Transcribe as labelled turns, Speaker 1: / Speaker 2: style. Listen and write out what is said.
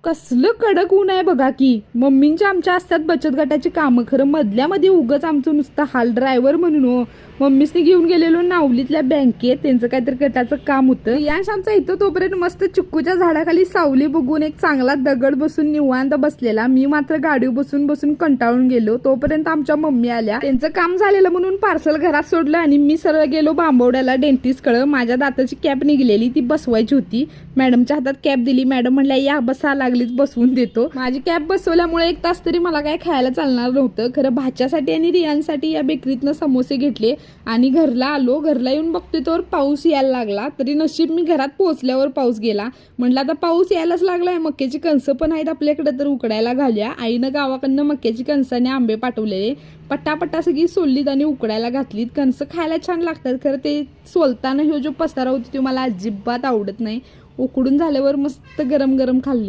Speaker 1: कसलं कडक ऊन आहे बघा की. मम्मींच्या आमच्या असतात बचत गटाची कामं, खरं मधल्या मध्ये उगच आमचं नुसतं हाल. ड्रायव्हर म्हणून हो मम्मीसनी घेऊन गेलेलो नावलीतल्या बँकेत, त्यांचं काहीतरी गटाचं काम होतं. यांश आमचा इथं तोपर्यंत मस्त चिक्कूच्या झाडाखाली सावली बघून एक चांगला दगड बसून निवांत बसलेला. मी मात्र गाडीवर बसून बसून कंटाळून गेलो. तोपर्यंत आमच्या मम्मी आल्या. त्यांचं काम झालेलं म्हणून पार्सल घरात सोडलं आणि मी सरळ गेलो बांबवड्याला डेंटिस्ट कडे. माझ्या दाताची कॅप निघलेली, ती बसवायची होती. मॅडमच्या हातात कॅप दिली. मॅडम म्हणल्या या बसा, लागलीच बसवून देतो. माझी कॅप बसवल्यामुळे 1 तास तरी मला काय खायला चालणार नव्हतं. खरं भाच्यासाठी आणि रियांसाठी या बेकरीतनं समोसे घेतले आणि घरला आलो. घरला येऊन बघतोय तर पाऊस यायला लागला. तरी नशीब मी घरात पोहोचल्यावर पाऊस गेला. म्हटलं आता पाऊस यायलाच लागलाय, मक्याची कणसं पण आहेत आपल्याकडे, तर उकडायला घालूया. आईनं गावाकडनं मक्याची कणसं आणि आंबे पाठवलेले. पट्टापट्टा सगळी सोललीत आणि उकडायला घातलीत. कणसं खायला छान लागतात, खरं ते सोलताना ह्यो जो पसारा होतो तो मला अजिबात आवडत नाही. उकडून झाल्यावर मस्त गरम गरम खाल्ली.